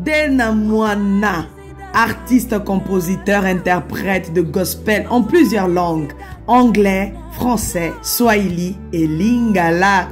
Dena Mwana, artiste, compositeur, interprète de gospel en plusieurs langues, anglais, français, swahili et lingala.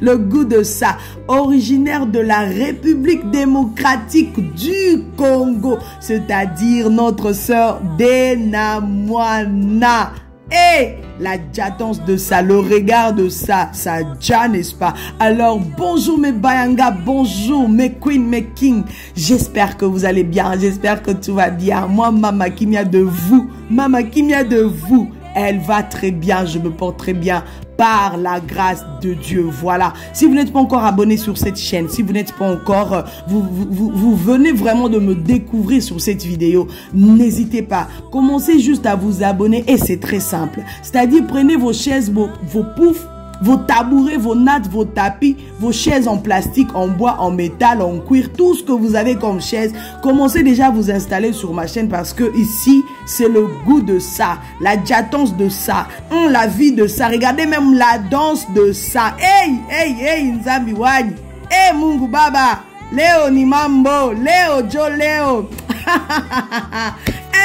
Le goût de ça, originaire de la République démocratique du Congo, c'est-à-dire notre sœur Dena Mwana. Et la jatance de ça, le regard de ça, ça ja, n'est-ce pas? Alors, bonjour mes bayanga, bonjour mes queens, mes kings. J'espère que vous allez bien, j'espère que tout va bien. Moi, Mama Kimia de vous, Mama Kimia de vous, elle va très bien, je me porte très bien par la grâce de Dieu. Voilà. Si vous n'êtes pas encore abonné sur cette chaîne, si vous n'êtes pas encore, vous venez vraiment de me découvrir sur cette vidéo, n'hésitez pas. Commencez juste à vous abonner et c'est très simple. C'est-à-dire, prenez vos chaises, vos poufs, vos tabourets, vos nattes, vos tapis, vos chaises en plastique, en bois, en métal, en cuir, tout ce que vous avez comme chaise. Commencez déjà à vous installer sur ma chaîne parce que ici, c'est le goût de ça, la jatance de ça, la vie de ça. Regardez même la danse de ça. Hey, hey, hey, Nzambi Wani. Hey, Mungu Baba. Léo Nimambo. Léo Joe Léo.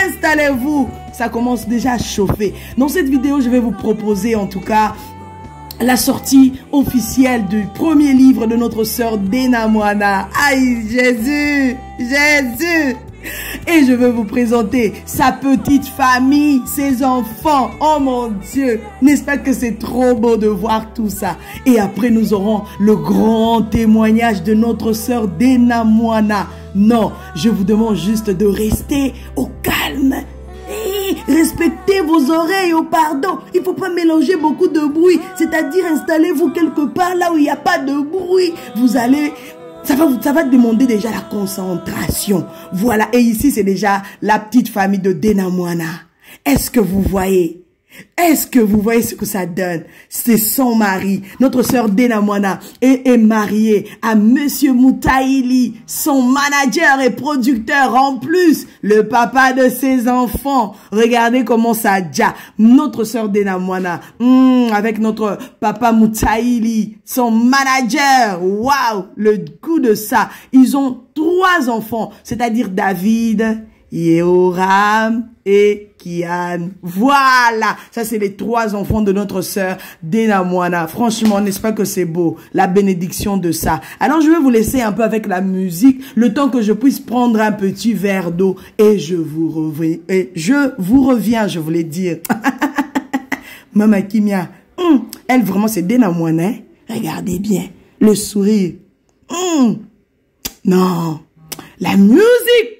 Installez-vous. Ça commence déjà à chauffer. Dans cette vidéo, je vais vous proposer en tout cas la sortie officielle du premier livre de notre sœur Dena Mwana. Aïe, Jésus, Jésus. Et je vais vous présenter sa petite famille, ses enfants. Oh mon Dieu, n'est-ce pas que c'est trop beau de voir tout ça? Et après, nous aurons le grand témoignage de notre sœur Dena Mwana. Non, je vous demande juste de rester au calme. Respectez vos oreilles, oh pardon. Il ne faut pas mélanger beaucoup de bruit. C'est-à-dire, installez-vous quelque part là où il n'y a pas de bruit. Vous allez... Ça va demander déjà la concentration. Voilà. Et ici, c'est déjà la petite famille de Dena Mwana. Est-ce que vous voyez? Est-ce que vous voyez ce que ça donne? C'est son mari. Notre sœur Dena Mwana est mariée à Monsieur Moutaili, son manager et producteur. En plus, le papa de ses enfants. Regardez comment ça ja. Notre sœur Dena Mwana, avec notre papa Moutaili, son manager. Waouh, le goût de ça. Ils ont 3 enfants, c'est-à-dire David, Yehoram et Kian. Voilà, ça c'est les 3 enfants de notre sœur Dena Mwana. Franchement, n'est-ce pas que c'est beau, la bénédiction de ça. Alors je vais vous laisser un peu avec la musique, le temps que je puisse prendre un petit verre d'eau et je vous reviens, je voulais dire. Mama Kimia, elle vraiment c'est Dena Mwana, hein? Regardez bien, le sourire. Non, la musique.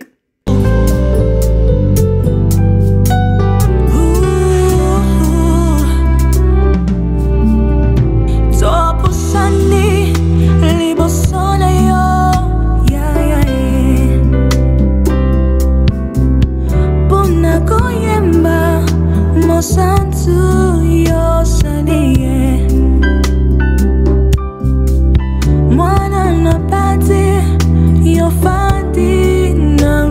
Santo Yosanie Mwana na pati Yo fati na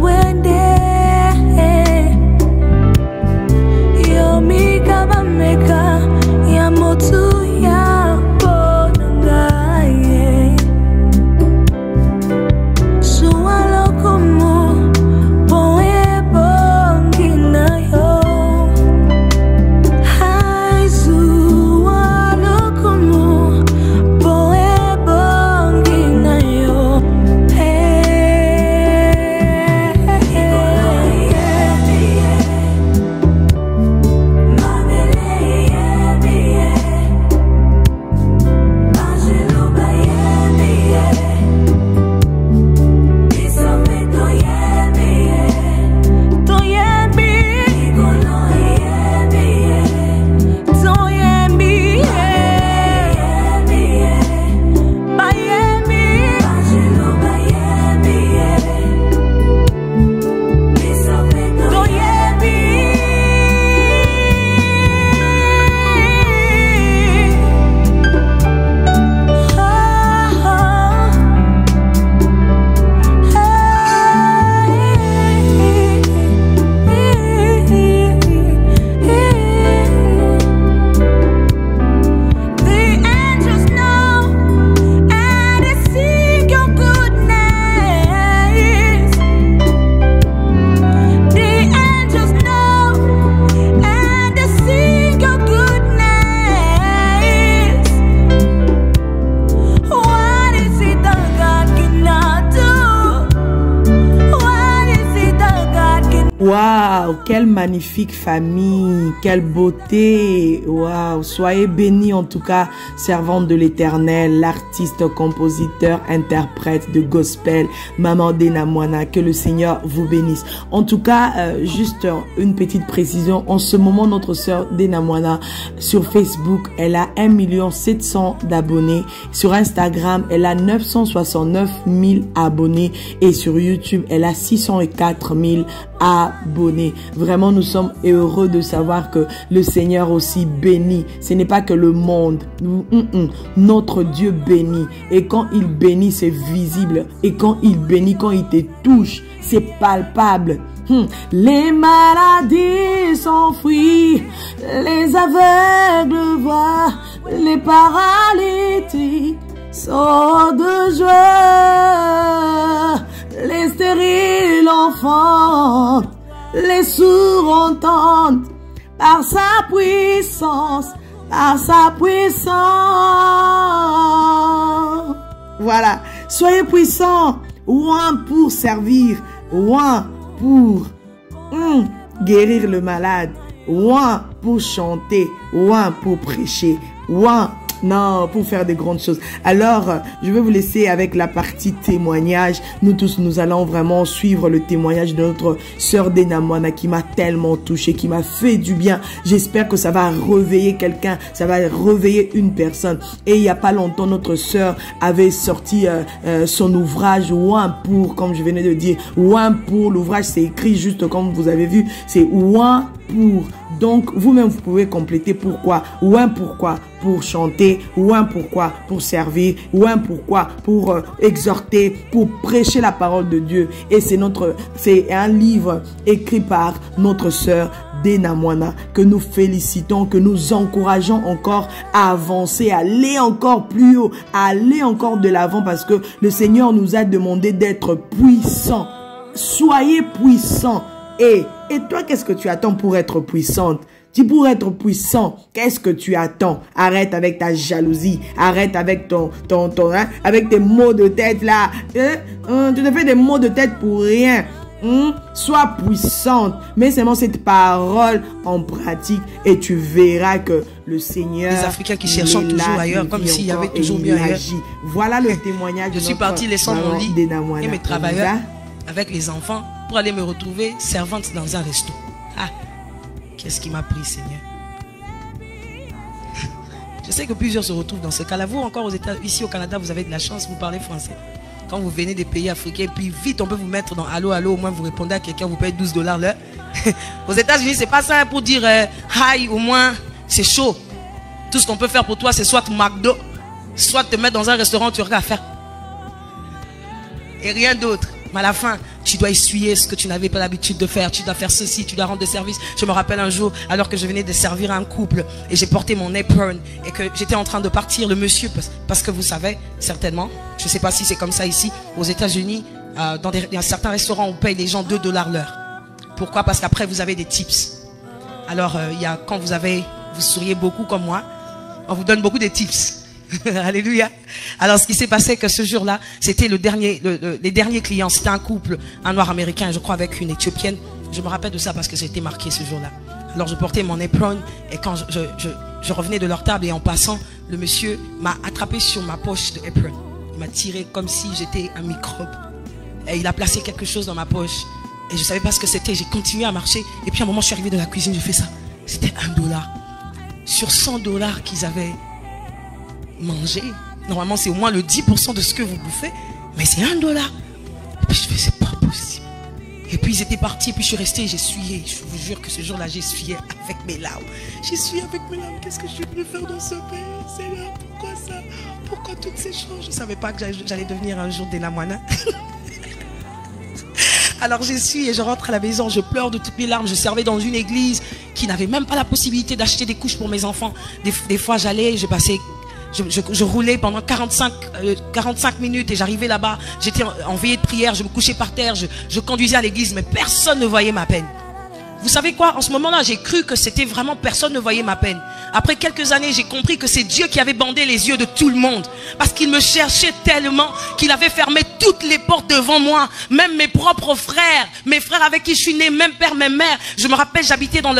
Waouh, quelle magnifique famille, quelle beauté. Waouh, soyez bénis en tout cas, servante de l'Éternel, l'artiste, compositeur, interprète de gospel, Maman Dena Moana, que le Seigneur vous bénisse. En tout cas, juste une petite précision, en ce moment, notre sœur Dena Moana, sur Facebook, elle a 1 700 000 d'abonnés. Sur Instagram, elle a 969 000 abonnés. Et sur YouTube, elle a 604 000 abonnés. Vraiment, nous sommes heureux de savoir que le Seigneur aussi bénit. Ce n'est pas que le monde. Notre Dieu bénit. Et quand il bénit, c'est visible. Et quand il bénit, quand il te touche, c'est palpable. Les maladies s'enfuient, les aveugles voient, les paralytiques sortent de joie, les stériles enfantent, les sourds entendent, par sa puissance, par sa puissance. Voilà, soyez puissants, ouin pour servir, ouin pour guérir le malade, ouin pour chanter, ouin pour prêcher, ouin non, pour faire de grandes choses. Alors, je vais vous laisser avec la partie témoignage. Nous tous, nous allons vraiment suivre le témoignage de notre sœur Dena Moana qui m'a tellement touché, qui m'a fait du bien. J'espère que ça va réveiller quelqu'un, ça va réveiller une personne. Et il n'y a pas longtemps, notre sœur avait sorti son ouvrage Ouin pour, comme je venais de dire, Ouin pour. L'ouvrage, c'est écrit juste comme vous avez vu, c'est Ouin pour. Donc, vous-même, vous pouvez compléter pourquoi. Ouin pourquoi? Pour chanter. Ouin pourquoi? Pour servir. Ouin pourquoi? Pour exhorter, pour prêcher la parole de Dieu. Et c'est un livre écrit par notre sœur Dena Moana que nous félicitons, que nous encourageons encore à avancer, à aller encore plus haut, à aller encore de l'avant parce que le Seigneur nous a demandé d'être puissants. Soyez puissants. Et toi, qu'est-ce que tu attends pour être puissante? Pour être puissant, qu'est-ce que tu attends? Arrête avec ta jalousie. Arrête avec avec tes maux de tête là. Tu te fais des maux de tête pour rien. Sois puissante. Mets seulement cette parole en pratique et tu verras que le Seigneur... Les Africains qui cherchent toujours ailleurs, comme s'il y avait toujours mieux ailleurs. Voilà le témoignage. Je suis partie laissant mon lit et mes travailleurs avec les enfants pour aller me retrouver servante dans un resto. Ah, qu'est-ce qui m'a pris, Seigneur? Je sais que plusieurs se retrouvent dans ce cas-là. Vous, encore ici au Canada, vous avez de la chance, vous parlez français. Quand vous venez des pays africains, puis vite, on peut vous mettre dans allô, allô, au moins vous répondez à quelqu'un, vous payez 12 $ l'heure. Aux États-Unis, c'est pas ça pour dire hi, au moins, c'est chaud. Tout ce qu'on peut faire pour toi, c'est soit McDo, soit te mettre dans un restaurant, tu auras à faire. Et rien d'autre. Mais à la fin, tu dois essuyer ce que tu n'avais pas l'habitude de faire. Tu dois faire ceci, tu dois rendre des services. Je me rappelle un jour, alors que je venais de servir un couple et j'ai porté mon apron et que j'étais en train de partir, le monsieur, parce que vous savez, certainement, je ne sais pas si c'est comme ça ici, aux États-Unis, dans certains restaurants, on paye les gens 2 $ l'heure. Pourquoi? Parce qu'après, vous avez des tips. Alors, quand vous souriez beaucoup comme moi, on vous donne beaucoup de tips. Alléluia. Alors ce qui s'est passé que ce jour-là, c'était les derniers clients, c'était un couple, un noir américain, je crois avec une éthiopienne. Je me rappelle de ça parce que c'était marqué ce jour-là. Alors je portais mon apron et quand je revenais de leur table et en passant, le monsieur m'a attrapé sur ma poche de apron. Il m'a tiré comme si j'étais un microbe. Et il a placé quelque chose dans ma poche et je savais pas ce que c'était. J'ai continué à marcher et puis à un moment je suis arrivé de la cuisine, j'ai fait ça. C'était 1 $. Sur 100 $ qu'ils avaient manger. Normalement, c'est au moins le 10% de ce que vous bouffez. Mais c'est 1 $. Et puis je fais, c'est pas possible. Et puis ils étaient partis. Et puis je suis resté, j'ai essuyé. Je vous jure que ce jour-là, j'ai essuyé avec mes larmes. J'ai essuyé avec mes larmes. Qu'est-ce que je suis venu faire dans ce pays? Seigneur, pourquoi ça? Pourquoi toutes ces choses? Je ne savais pas que j'allais devenir un jour Dena Moana. Alors j'essuie et je rentre à la maison, je pleure de toutes mes larmes. Je servais dans une église qui n'avait même pas la possibilité d'acheter des couches pour mes enfants. Des fois, j'allais, je passais... Je roulais pendant 45 minutes et j'arrivais là-bas. J'étais en veillée de prière, je me couchais par terre, je conduisais à l'église, mais personne ne voyait ma peine. Vous savez quoi? En ce moment-là, j'ai cru que c'était vraiment personne ne voyait ma peine. Après quelques années, j'ai compris que c'est Dieu qui avait bandé les yeux de tout le monde. Parce qu'il me cherchait tellement qu'il avait fermé toutes les portes devant moi. Même mes propres frères, mes frères avec qui je suis né, même père, même mère. Je me rappelle, j'habitais dans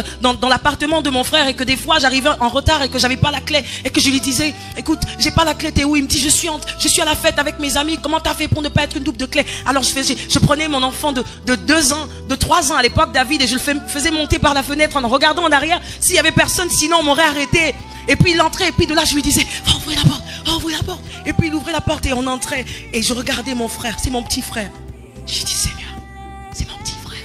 l'appartement de mon frère et que des fois, j'arrivais en retard et que j'avais pas la clé. Et que je lui disais, écoute, j'ai pas la clé, t'es où? Il me dit, je suis à la fête avec mes amis. Comment t'as fait pour ne pas être une double de clé? Alors je prenais mon enfant de 2 ans, de 3 ans à l'époque, David, et je le faisais monter par la fenêtre en regardant en arrière s'il y avait personne, sinon on m'aurait arrêté. Et puis il entrait, et puis de là je lui disais, va ouvrir la porte, va ouvrir la porte. Et puis il ouvrait la porte et on entrait. Et je regardais mon frère, c'est mon petit frère. Je dis, Seigneur, c'est mon petit frère.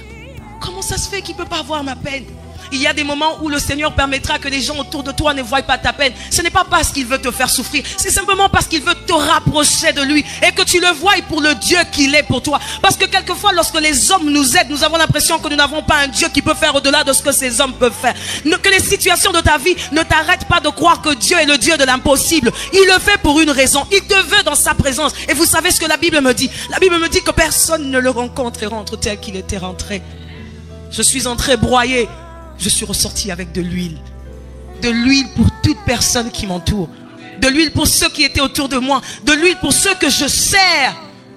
Comment ça se fait qu'il ne peut pas voir ma peine? Il y a des moments où le Seigneur permettra que les gens autour de toi ne voient pas ta peine. Ce n'est pas parce qu'il veut te faire souffrir, c'est simplement parce qu'il veut te rapprocher de lui et que tu le voies pour le Dieu qu'il est pour toi. Parce que quelquefois, lorsque les hommes nous aident, nous avons l'impression que nous n'avons pas un Dieu qui peut faire au-delà de ce que ces hommes peuvent faire. Que les situations de ta vie ne t'arrêtent pas de croire que Dieu est le Dieu de l'impossible. Il le fait pour une raison. Il te veut dans sa présence. Et vous savez ce que la Bible me dit? La Bible me dit que personne ne le rencontre et rentre tel qu'il était rentré. Je suis entré broyé. Je suis ressorti avec de l'huile. De l'huile pour toute personne qui m'entoure. De l'huile pour ceux qui étaient autour de moi. De l'huile pour ceux que je sers.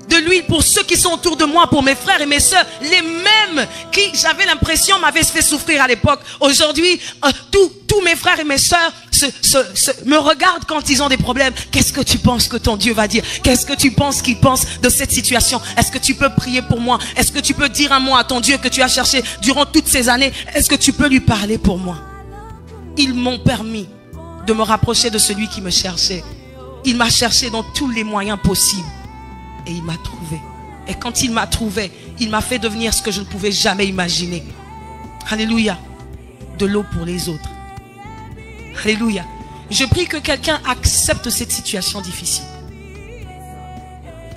De l'huile pour ceux qui sont autour de moi, pour mes frères et mes sœurs. Les mêmes qui, j'avais l'impression, m'avaient fait souffrir à l'époque. Aujourd'hui, tous mes frères et mes sœurs me regardent quand ils ont des problèmes. Qu'est-ce que tu penses que ton Dieu va dire? Qu'est-ce que tu penses qu'il pense de cette situation? Est-ce que tu peux prier pour moi? Est-ce que tu peux dire un mot à ton Dieu que tu as cherché durant toutes ces années? Est-ce que tu peux lui parler pour moi? Ils m'ont permis de me rapprocher de celui qui me cherchait. Il m'a cherché dans tous les moyens possibles. Et il m'a trouvé. Et quand il m'a trouvé, il m'a fait devenir ce que je ne pouvais jamais imaginer. Alléluia. De l'eau pour les autres. Alléluia. Je prie que quelqu'un accepte cette situation difficile.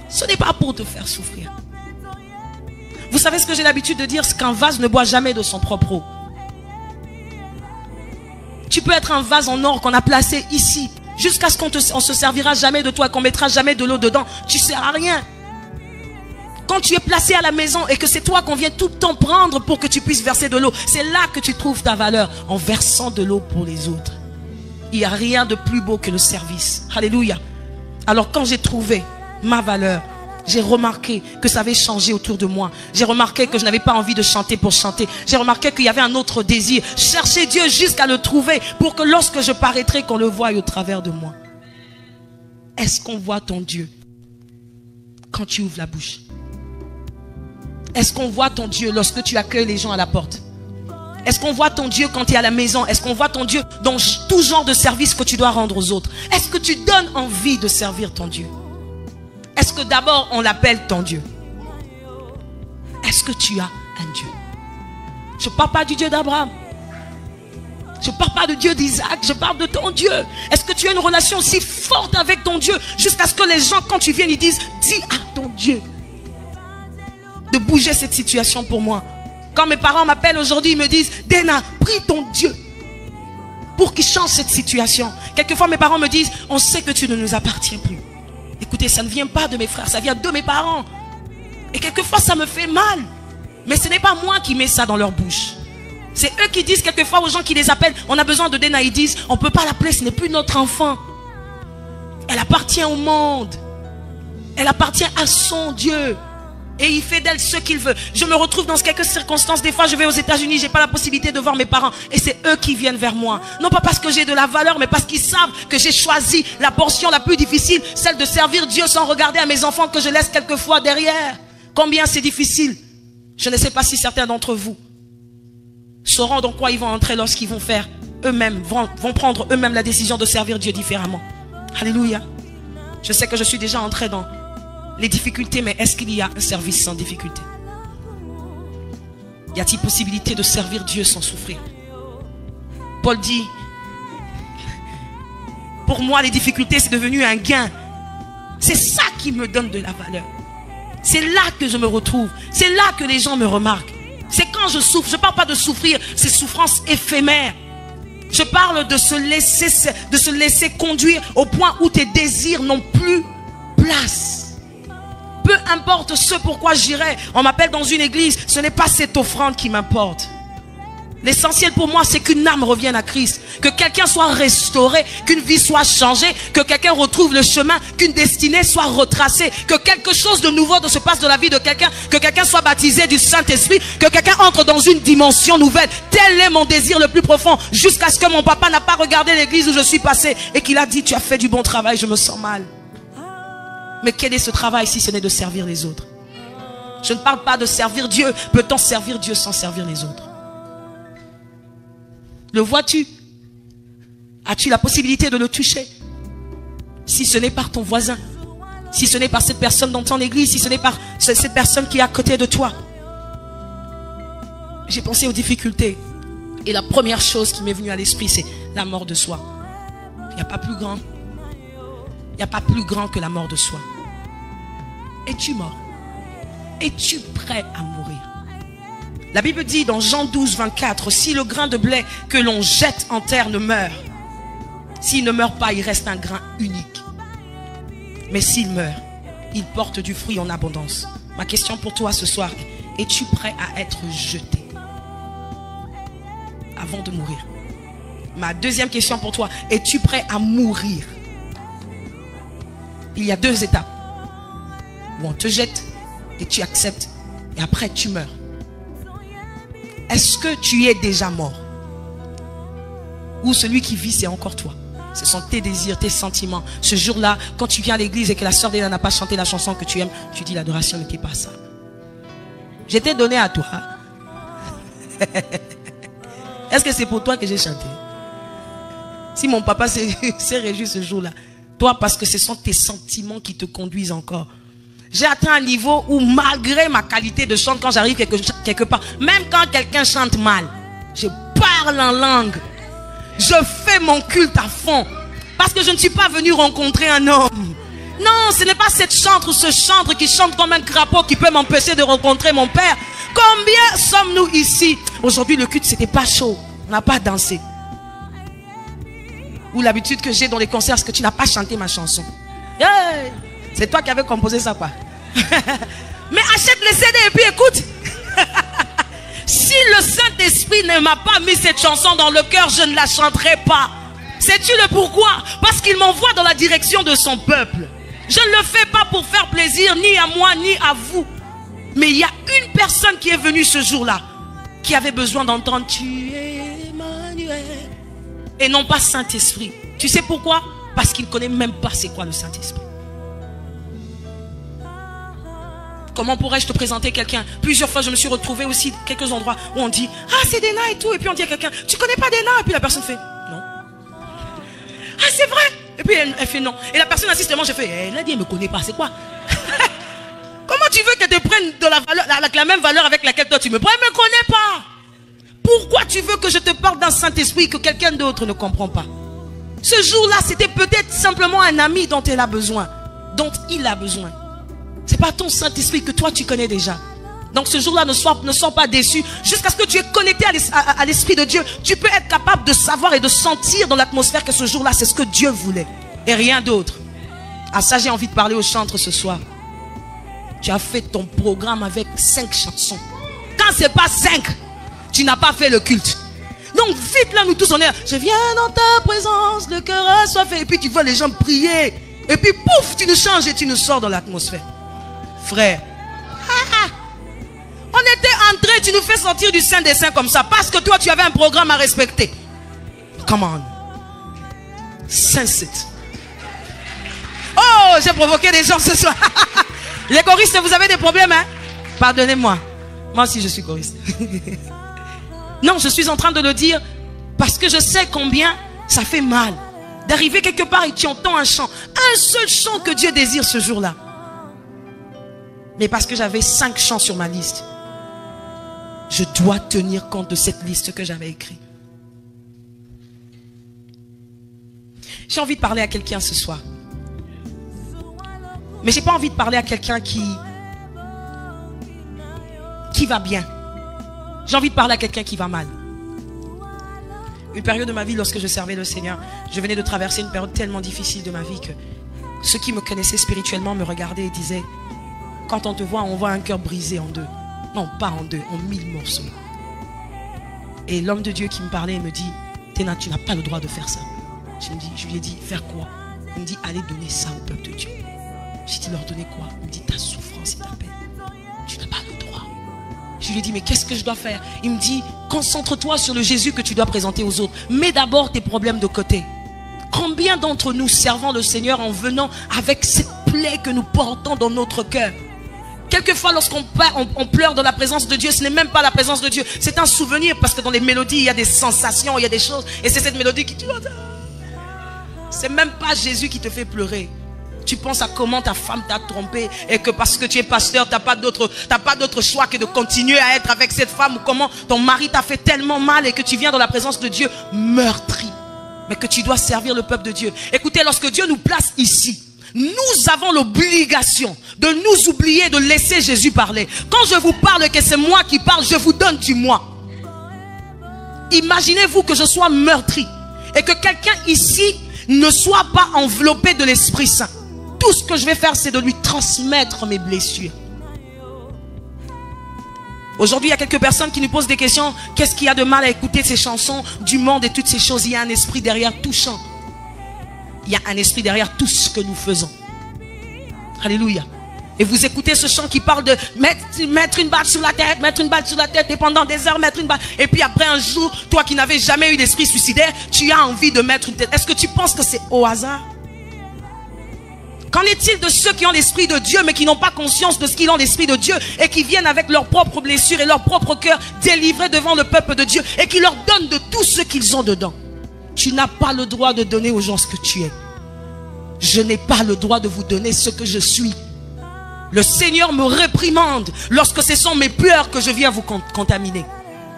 Ce n'est pas pour te faire souffrir. Vous savez ce que j'ai l'habitude de dire? C'est qu'un vase ne boit jamais de son propre eau. Tu peux être un vase en or qu'on a placé ici, jusqu'à ce qu'on se servira jamais de toi, qu'on mettra jamais de l'eau dedans. Tu ne sers à rien. Quand tu es placé à la maison et que c'est toi qu'on vient tout le temps prendre pour que tu puisses verser de l'eau, c'est là que tu trouves ta valeur, en versant de l'eau pour les autres. Il n'y a rien de plus beau que le service. Alléluia. Alors quand j'ai trouvé ma valeur, j'ai remarqué que ça avait changé autour de moi. J'ai remarqué que je n'avais pas envie de chanter pour chanter. J'ai remarqué qu'il y avait un autre désir. Chercher Dieu jusqu'à le trouver pour que lorsque je paraîtrai, qu'on le voie au travers de moi. Est-ce qu'on voit ton Dieu quand tu ouvres la bouche? Est-ce qu'on voit ton Dieu lorsque tu accueilles les gens à la porte? Est-ce qu'on voit ton Dieu quand tu es à la maison? Est-ce qu'on voit ton Dieu dans tout genre de service que tu dois rendre aux autres? Est-ce que tu donnes envie de servir ton Dieu? Est-ce que d'abord on l'appelle ton Dieu? Est-ce que tu as un Dieu? Je ne parle pas du Dieu d'Abraham. Je ne parle pas du Dieu d'Isaac. Je parle de ton Dieu. Est-ce que tu as une relation si forte avec ton Dieu jusqu'à ce que les gens, quand tu viens, ils disent, dis à ton Dieu de bouger cette situation pour moi. Quand mes parents m'appellent aujourd'hui, ils me disent, Dena, prie ton Dieu pour qu'il change cette situation. Quelquefois mes parents me disent, on sait que tu ne nous appartiens plus. Écoutez, ça ne vient pas de mes frères, ça vient de mes parents. Et quelquefois ça me fait mal. Mais ce n'est pas moi qui mets ça dans leur bouche. C'est eux qui disent quelquefois aux gens qui les appellent, on a besoin de Dena, ils disent, on ne peut pas l'appeler, ce n'est plus notre enfant. Elle appartient au monde. Elle appartient à son Dieu. Et il fait d'elle ce qu'il veut. Je me retrouve dans quelques circonstances. Des fois, je vais aux États-Unis, je n'ai pas la possibilité de voir mes parents. Et c'est eux qui viennent vers moi. Non pas parce que j'ai de la valeur, mais parce qu'ils savent que j'ai choisi la portion la plus difficile, celle de servir Dieu sans regarder à mes enfants que je laisse quelquefois derrière. Combien c'est difficile. Je ne sais pas si certains d'entre vous sauront dans quoi ils vont entrer lorsqu'ils vont faire eux-mêmes, vont prendre eux-mêmes la décision de servir Dieu différemment. Alléluia. Je sais que je suis déjà entré dans les difficultés, mais est-ce qu'il y a un service sans difficulté? Y a-t-il possibilité de servir Dieu sans souffrir? Paul dit, pour moi les difficultés c'est devenu un gain. C'est ça qui me donne de la valeur. C'est là que je me retrouve. C'est là que les gens me remarquent. C'est quand je souffre. Je ne parle pas de souffrir, c'est souffrance éphémère. Je parle de se laisser conduire au point où tes désirs n'ont plus place. Peu importe ce pourquoi j'irai. On m'appelle dans une église. Ce n'est pas cette offrande qui m'importe. L'essentiel pour moi, c'est qu'une âme revienne à Christ, que quelqu'un soit restauré, qu'une vie soit changée, que quelqu'un retrouve le chemin, qu'une destinée soit retracée, que quelque chose de nouveau se passe dans la vie de quelqu'un, que quelqu'un soit baptisé du Saint-Esprit, que quelqu'un entre dans une dimension nouvelle. Tel est mon désir le plus profond, jusqu'à ce que mon papa n'a pas regardé l'église où je suis passé et qu'il a dit, tu as fait du bon travail, je me sens mal. Mais quel est ce travail si ce n'est de servir les autres? Je ne parle pas de servir Dieu. Peut-on servir Dieu sans servir les autres? Le vois-tu? As-tu la possibilité de le toucher? Si ce n'est par ton voisin, si ce n'est par cette personne dans ton église, si ce n'est par cette personne qui est à côté de toi. J'ai pensé aux difficultés. Et la première chose qui m'est venue à l'esprit, c'est la mort de soi. Il n'y a pas plus grand. Il n'y a pas plus grand que la mort de soi. Es-tu mort? Es-tu prêt à mourir? La Bible dit dans Jean 12, 24, si le grain de blé que l'on jette en terre ne meurt, s'il ne meurt pas, il reste un grain unique. Mais s'il meurt, il porte du fruit en abondance. Ma question pour toi ce soir, es-tu prêt à être jeté avant de mourir? Ma deuxième question pour toi, es-tu prêt à mourir? Il y a deux étapes où on te jette et tu acceptes et après tu meurs. Est-ce que tu es déjà mort? Ou celui qui vit, c'est encore toi? Ce sont tes désirs, tes sentiments. Ce jour-là, quand tu viens à l'église et que la sœur Déna n'a pas chanté la chanson que tu aimes, tu dis l'adoration n'était pas ça. Je t'ai donné à toi. Est-ce que c'est pour toi que j'ai chanté? Si mon papa s'est réjoui ce jour-là, toi, parce que ce sont tes sentiments qui te conduisent encore. J'ai atteint un niveau où malgré ma qualité de chant, quand j'arrive quelque part, même quand quelqu'un chante mal, je parle en langue. Je fais mon culte à fond. Parce que je ne suis pas venu rencontrer un homme. Non, ce n'est pas cette chantre ou ce chantre qui chante comme un crapaud qui peut m'empêcher de rencontrer mon père. Combien sommes-nous ici? Aujourd'hui, le culte, c'était pas chaud. On n'a pas dansé. Ou l'habitude que j'ai dans les concerts, c'est que tu n'as pas chanté ma chanson. Hey! C'est toi qui avais composé ça, quoi. Mais achète le CD et puis écoute. Si le Saint-Esprit ne m'a pas mis cette chanson dans le cœur, je ne la chanterai pas. Sais-tu le pourquoi? Parce qu'il m'envoie dans la direction de son peuple. Je ne le fais pas pour faire plaisir ni à moi ni à vous. Mais il y a une personne qui est venue ce jour-là, qui avait besoin d'entendre tu es Emmanuel. Et non pas Saint-Esprit. Tu sais pourquoi? Parce qu'il ne connaît même pas c'est quoi le Saint-Esprit. Comment pourrais-je te présenter quelqu'un? Plusieurs fois, je me suis retrouvé aussi quelques endroits où on dit ah, c'est Déna et tout. Et puis on dit à quelqu'un tu connais pas Déna? Et puis la personne fait non. Ah, c'est vrai? Et puis elle fait non. Et la personne insiste tellement, j'ai fait elle a dit elle me connaît pas, c'est quoi? Comment tu veux qu'elle te prenne de la valeur, la même valeur avec laquelle toi tu me prends? Elle me connaît pas. Pourquoi tu veux que je te parle d'un Saint-Esprit que quelqu'un d'autre ne comprend pas? Ce jour-là, c'était peut-être simplement un ami dont elle a besoin, dont il a besoin. C'est pas ton Saint-Esprit que toi tu connais déjà. Donc ce jour-là, ne sois pas déçu. Jusqu'à ce que tu es connecté à l'Esprit de Dieu, tu peux être capable de savoir et de sentir dans l'atmosphère que ce jour-là, c'est ce que Dieu voulait. Et rien d'autre. À ça, j'ai envie de parler aux chantres ce soir. Tu as fait ton programme avec 5 chansons. Quand c'est pas 5, tu n'as pas fait le culte. Donc vite là, nous tous on est. Je viens dans ta présence, le cœur assoiffé. Et puis tu vois les gens prier. Et puis pouf, tu nous changes et tu nous sors dans l'atmosphère. Frère, on était entrés, tu nous fais sortir du Saint des Saints comme ça. Parce que toi tu avais un programme à respecter. Come on. Sense it. Oh, j'ai provoqué des gens ce soir. Les choristes, vous avez des problèmes, hein? Pardonnez-moi. Moi aussi je suis choriste. Non, je suis en train de le dire parce que je sais combien ça fait mal d'arriver quelque part et tu entends un chant. Un seul chant que Dieu désire ce jour-là. Mais parce que j'avais 5 chants sur ma liste, je dois tenir compte de cette liste que j'avais écrite. J'ai envie de parler à quelqu'un ce soir. Mais j'ai pas envie de parler à quelqu'un qui va bien. J'ai envie de parler à quelqu'un qui va mal. Une période de ma vie, lorsque je servais le Seigneur, je venais de traverser une période tellement difficile de ma vie que ceux qui me connaissaient spirituellement me regardaient et disaient quand on te voit, on voit un cœur brisé en deux. Non, pas en deux, en 1000 morceaux. Et l'homme de Dieu qui me parlait, il me dit, Téna, tu n'as pas le droit de faire ça. Je lui ai dit, faire quoi? Il me dit, allez donner ça au peuple de Dieu. J'ai dit, leur donner quoi? Il me dit, ta souffrance et ta peine. Tu n'as pas le droit. Je lui ai dit, mais qu'est-ce que je dois faire? Il me dit, concentre-toi sur le Jésus que tu dois présenter aux autres. Mets d'abord tes problèmes de côté. Combien d'entre nous servons le Seigneur en venant avec cette plaie que nous portons dans notre cœur? Quelquefois, lorsqu'on pleure dans la présence de Dieu, ce n'est même pas la présence de Dieu. C'est un souvenir, parce que dans les mélodies, il y a des sensations, il y a des choses. Et c'est cette mélodie qui... C'est même pas Jésus qui te fait pleurer. Tu penses à comment ta femme t'a trompé et que parce que tu es pasteur, t'as pas d'autre choix que de continuer à être avec cette femme, ou comment ton mari t'a fait tellement mal et que tu viens dans la présence de Dieu meurtri, mais que tu dois servir le peuple de Dieu. Écoutez, lorsque Dieu nous place ici, nous avons l'obligation de nous oublier, de laisser Jésus parler. Quand je vous parle que c'est moi qui parle, je vous donne du moi. Imaginez-vous que je sois meurtri et que quelqu'un ici ne soit pas enveloppé de l'Esprit Saint. Tout ce que je vais faire, c'est de lui transmettre mes blessures. Aujourd'hui, il y a quelques personnes qui nous posent des questions. Qu'est-ce qu'il y a de mal à écouter ces chansons du monde et toutes ces choses? Il y a un esprit derrière tout chant. Il y a un esprit derrière tout ce que nous faisons. Alléluia. Et vous écoutez ce chant qui parle de mettre une balle sur la tête, et pendant des heures mettre une balle. Et puis après un jour, toi qui n'avais jamais eu d'esprit suicidaire, tu as envie de mettre une tête. Est-ce que tu penses que c'est au hasard? Qu'en est-il de ceux qui ont l'esprit de Dieu mais qui n'ont pas conscience de ce qu'ils ont l'esprit de Dieu et qui viennent avec leurs propres blessures et leur propre cœur délivrés devant le peuple de Dieu et qui leur donnent de tout ce qu'ils ont dedans? Tu n'as pas le droit de donner aux gens ce que tu es. Je n'ai pas le droit de vous donner ce que je suis. Le Seigneur me réprimande lorsque ce sont mes pleurs que je viens vous contaminer.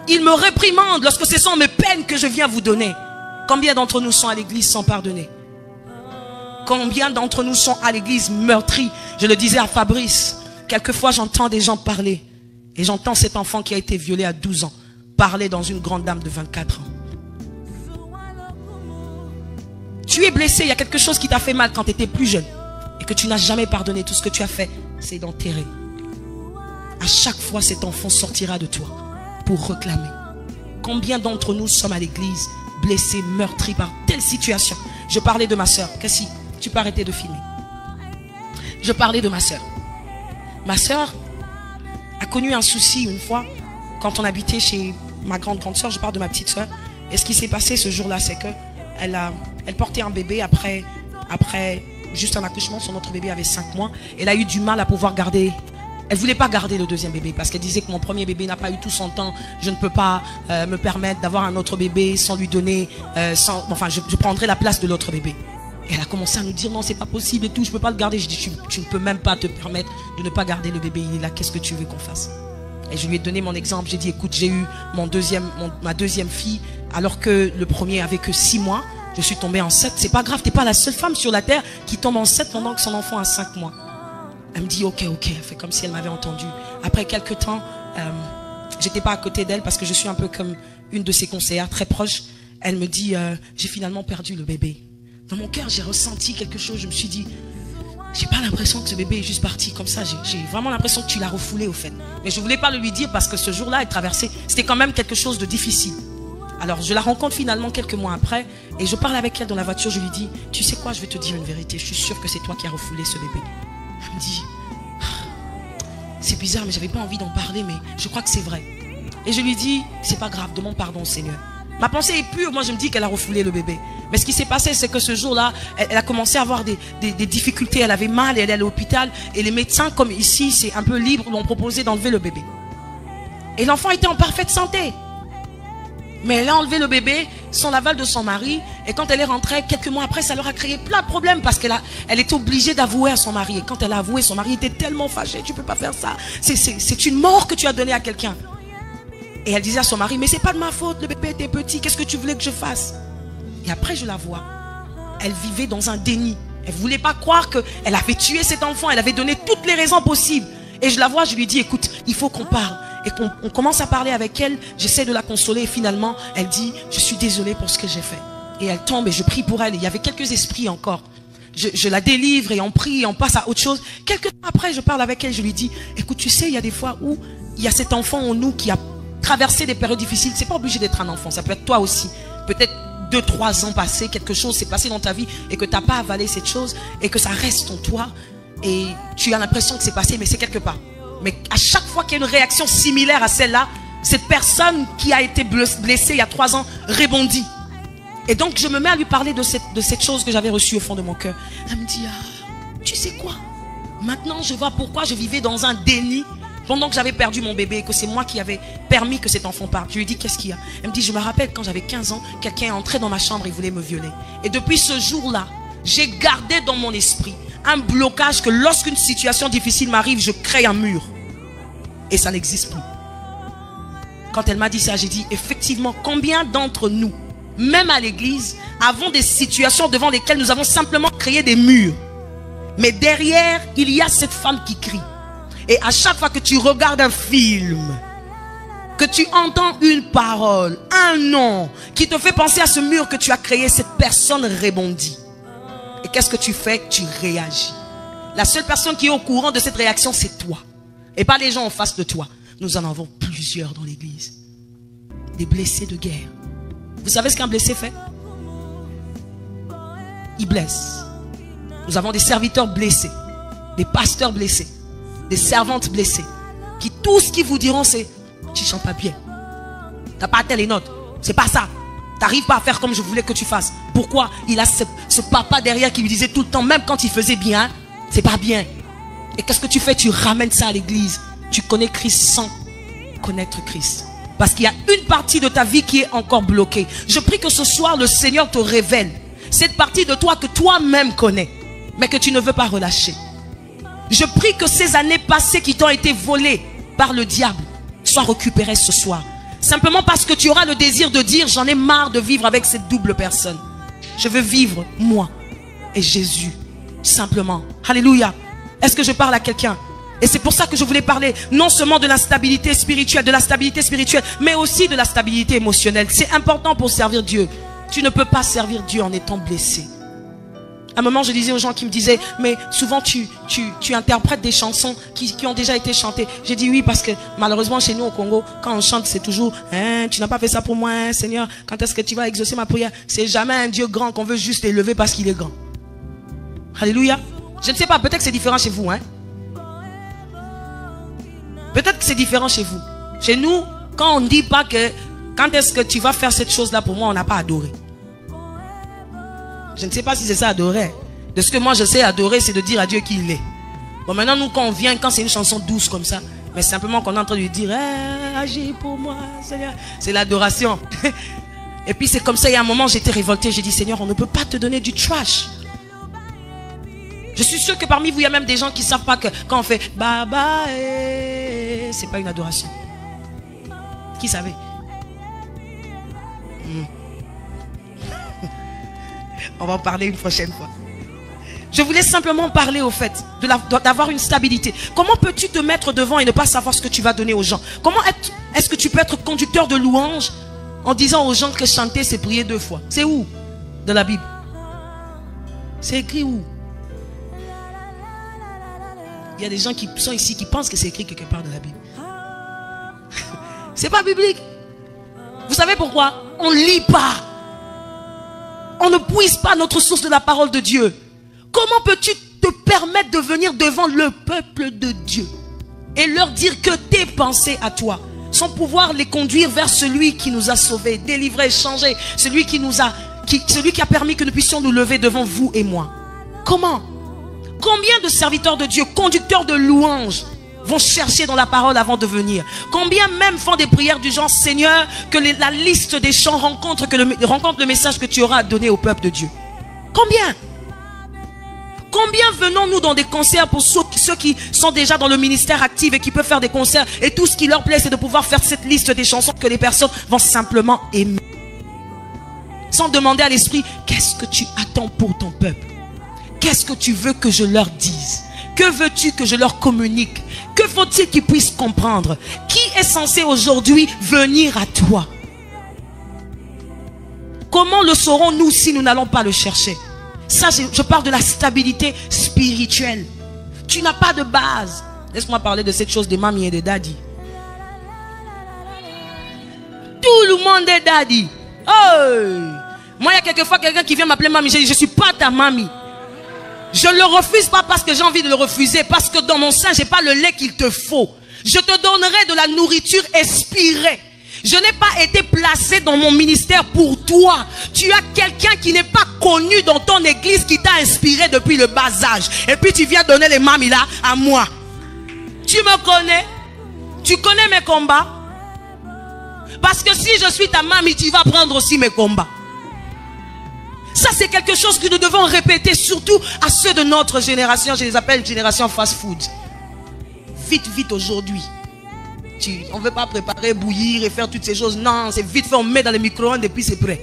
Il me réprimande lorsque ce sont mes peines que je viens vous donner. Combien d'entre nous sont à l'église sans pardonner? Combien d'entre nous sont à l'église meurtris? Je le disais à Fabrice, quelquefois j'entends des gens parler. Et j'entends cet enfant qui a été violé à 12 ans parler dans une grande dame de 24 ans. Tu es blessé, il y a quelque chose qui t'a fait mal quand tu étais plus jeune. Et que tu n'as jamais pardonné. Tout ce que tu as fait, c'est d'enterrer. À chaque fois, cet enfant sortira de toi pour réclamer. Combien d'entre nous sommes à l'église blessés, meurtris par telle situation? Je parlais de ma soeur. Cassie, tu peux arrêter de filmer. Je parlais de ma soeur. Ma soeur a connu un souci une fois quand on habitait chez ma grande soeur. Je parle de ma petite soeur. Et ce qui s'est passé ce jour-là, c'est que elle portait un bébé après juste un accouchement. Son autre bébé avait 5 mois. Elle a eu du mal à pouvoir garder. Elle ne voulait pas garder le deuxième bébé parce qu'elle disait que mon premier bébé n'a pas eu tout son temps. Je ne peux pas me permettre d'avoir un autre bébé sans lui donner... je prendrai la place de l'autre bébé. Et elle a commencé à nous dire non, c'est pas possible et tout, je peux pas le garder. Je dis tu ne peux même pas te permettre de ne pas garder le bébé, il est là, qu'est-ce que tu veux qu'on fasse? Et je lui ai donné mon exemple, j'ai dit écoute, j'ai eu ma deuxième fille alors que le premier avait que 6 mois. Je suis tombée enceinte, c'est pas grave, t'es pas la seule femme sur la terre qui tombe enceinte pendant que son enfant a 5 mois. Elle me dit ok, elle fait comme si elle m'avait entendu. Après quelques temps, j'étais pas à côté d'elle parce que je suis un peu comme une de ses conseillères très proches. Elle me dit j'ai finalement perdu le bébé. Dans mon cœur, j'ai ressenti quelque chose. Je me suis dit, j'ai pas l'impression que ce bébé est juste parti comme ça. J'ai vraiment l'impression que tu l'as refoulé au fait. Mais je voulais pas le lui dire parce que ce jour-là, elle traversait. C'était quand même quelque chose de difficile. Alors, je la rencontre finalement quelques mois après. Et je parle avec elle dans la voiture. Je lui dis, tu sais quoi, je vais te dire une vérité. Je suis sûre que c'est toi qui as refoulé ce bébé. Elle me dit, c'est bizarre, mais j'avais pas envie d'en parler, mais je crois que c'est vrai. Et je lui dis, c'est pas grave, demande pardon au Seigneur. Ma pensée est pure, moi je me dis qu'elle a refoulé le bébé. Mais ce qui s'est passé, c'est que ce jour-là, elle a commencé à avoir des difficultés. Elle avait mal et elle est allée à l'hôpital. Et les médecins, comme ici, c'est un peu libre, lui ont proposé d'enlever le bébé. Et l'enfant était en parfaite santé. Mais elle a enlevé le bébé sans l'aval de son mari. Et quand elle est rentrée, quelques mois après, ça leur a créé plein de problèmes. Parce elle était obligée d'avouer à son mari. Et quand elle a avoué, son mari était tellement fâché. Tu peux pas faire ça. C'est une mort que tu as donnée à quelqu'un. Et elle disait à son mari, mais c'est pas de ma faute, le bébé était petit, qu'est-ce que tu voulais que je fasse? Et après je la vois, elle vivait dans un déni. Elle ne voulait pas croire qu'elle avait tué cet enfant, elle avait donné toutes les raisons possibles. Et je la vois, je lui dis, écoute, il faut qu'on parle. Et qu'on commence à parler avec elle, j'essaie de la consoler et finalement, elle dit, je suis désolée pour ce que j'ai fait. Et elle tombe et je prie pour elle. Et il y avait quelques esprits encore. Je la délivre et on prie et on passe à autre chose. Quelques temps après, je parle avec elle, je lui dis, écoute, tu sais, il y a des fois où il y a cet enfant en nous qui a traverser des périodes difficiles, c'est pas obligé d'être un enfant, ça peut être toi aussi. Peut-être 2-3 ans passés, quelque chose s'est passé dans ta vie et que tu n'as pas avalé cette chose et que ça reste en toi et tu as l'impression que c'est passé, mais c'est quelque part. Mais à chaque fois qu'il y a une réaction similaire à celle-là, cette personne qui a été blessée il y a 3 ans rebondit. Et donc je me mets à lui parler de cette chose que j'avais reçue au fond de mon cœur. Elle me dit, ah, tu sais quoi? Maintenant je vois pourquoi je vivais dans un déni pendant que j'avais perdu mon bébé et que c'est moi qui avais permis que cet enfant parte. Je lui dis, qu'est-ce qu'il y a? Elle me dit, je me rappelle quand j'avais 15 ans, quelqu'un est entré dans ma chambre et voulait me violer. Et depuis ce jour-là, j'ai gardé dans mon esprit un blocage que lorsqu'une situation difficile m'arrive, je crée un mur. Et ça n'existe plus. Quand elle m'a dit ça, j'ai dit, effectivement, combien d'entre nous, même à l'église, avons des situations devant lesquelles nous avons simplement créé des murs. Mais derrière, il y a cette femme qui crie. Et à chaque fois que tu regardes un film, que tu entends une parole, un nom, qui te fait penser à ce mur que tu as créé, cette personne rebondit. Et qu'est-ce que tu fais? Tu réagis. La seule personne qui est au courant de cette réaction, c'est toi. Et pas les gens en face de toi. Nous en avons plusieurs dans l'église. Des blessés de guerre. Vous savez ce qu'un blessé fait? Il blesse. Nous avons des serviteurs blessés, des pasteurs blessés, des servantes blessées, qui tout ce qu'ils vous diront c'est, tu chantes pas bien, t'as pas atteint les notes, c'est pas ça, t'arrives pas à faire comme je voulais que tu fasses. Pourquoi? Il a ce papa derrière qui lui disait tout le temps, même quand il faisait bien, c'est pas bien. Et qu'est-ce que tu fais? Tu ramènes ça à l'église. Tu connais Christ sans connaître Christ. Parce qu'il y a une partie de ta vie qui est encore bloquée. Je prie que ce soir le Seigneur te révèle cette partie de toi que toi-même connais, mais que tu ne veux pas relâcher. Je prie que ces années passées qui t'ont été volées par le diable soient récupérées ce soir. Simplement parce que tu auras le désir de dire, j'en ai marre de vivre avec cette double personne. Je veux vivre moi et Jésus. Simplement. Alléluia. Est-ce que je parle à quelqu'un? Et c'est pour ça que je voulais parler non seulement de la stabilité spirituelle, mais aussi de la stabilité émotionnelle. C'est important pour servir Dieu. Tu ne peux pas servir Dieu en étant blessé. À un moment, je disais aux gens qui me disaient, mais souvent tu interprètes des chansons qui ont déjà été chantées. J'ai dit oui, parce que malheureusement chez nous au Congo, quand on chante, c'est toujours, hein, tu n'as pas fait ça pour moi, hein, Seigneur, quand est-ce que tu vas exaucer ma prière? C'est jamais un Dieu grand qu'on veut juste élever parce qu'il est grand. Alléluia. Je ne sais pas, peut-être que c'est différent chez vous, hein. Peut-être que c'est différent chez vous. Chez nous, quand on ne dit pas que quand est-ce que tu vas faire cette chose-là pour moi, on n'a pas adoré. Je ne sais pas si c'est ça adorer. De ce que moi je sais adorer, c'est de dire à Dieu qui il est. Bon, maintenant nous quand on vient, quand c'est une chanson douce comme ça, mais simplement qu'on est en train de lui dire, hey, agis pour moi, Seigneur. C'est l'adoration. Et puis c'est comme ça, il y a un moment j'étais révolté, j'ai dit, Seigneur, on ne peut pas te donner du trash. Je suis sûr que parmi vous, il y a même des gens qui ne savent pas que quand on fait Baba, c'est pas une adoration. Qui savait? On va en parler une prochaine fois. Je voulais simplement parler au fait d'avoir une stabilité. Comment peux-tu te mettre devant et ne pas savoir ce que tu vas donner aux gens? Comment est-ce que tu peux être conducteur de louange en disant aux gens que chanter c'est prier 2 fois? C'est où dans la Bible? C'est écrit où? Il y a des gens qui sont ici qui pensent que c'est écrit quelque part dans la Bible. C'est pas biblique. Vous savez pourquoi? On ne lit pas. On ne puise pas notre source de la parole de Dieu. Comment peux-tu te permettre de venir devant le peuple de Dieu et leur dire que tes pensées à toi, sans pouvoir les conduire vers celui qui nous a sauvés, délivrés, changés, celui qui a permis que nous puissions nous lever devant vous et moi? Comment? Combien de serviteurs de Dieu, conducteurs de louanges, vont chercher dans la parole avant de venir? Combien même font des prières du genre, Seigneur, que la liste des chants rencontre le message que tu auras à donner au peuple de Dieu? Combien? Combien venons-nous dans des concerts pour ceux qui sont déjà dans le ministère actif et qui peuvent faire des concerts et tout ce qui leur plaît c'est de pouvoir faire cette liste des chansons que les personnes vont simplement aimer, sans demander à l'esprit, qu'est-ce que tu attends pour ton peuple? Qu'est-ce que tu veux que je leur dise? Que veux-tu que je leur communique? Que faut-il qu'ils puissent comprendre? Qui est censé aujourd'hui venir à toi? Comment le saurons-nous si nous n'allons pas le chercher? Ça, je parle de la stabilité spirituelle. Tu n'as pas de base. Laisse-moi parler de cette chose des mamies et des daddies. demandé daddy. Oh! Moi, il y a quelquefois quelqu'un qui vient m'appeler mamie. Je dis, je ne suis pas ta mamie. Je ne le refuse pas parce que j'ai envie de le refuser. Parce que dans mon sein, je n'ai pas le lait qu'il te faut. Je te donnerai de la nourriture expirée. Je n'ai pas été placé dans mon ministère pour toi. Tu as quelqu'un qui n'est pas connu dans ton église qui t'a inspiré depuis le bas âge. Et puis tu viens donner les mamies là à moi. Tu me connais? Tu connais mes combats? Parce que si je suis ta mamie, tu vas prendre aussi mes combats. Ça, c'est quelque chose que nous devons répéter, surtout à ceux de notre génération. Je les appelle génération fast-food. Vite, vite aujourd'hui. On ne veut pas préparer, bouillir et faire toutes ces choses. Non, c'est vite fait, on met dans le micro-ondes et puis c'est prêt.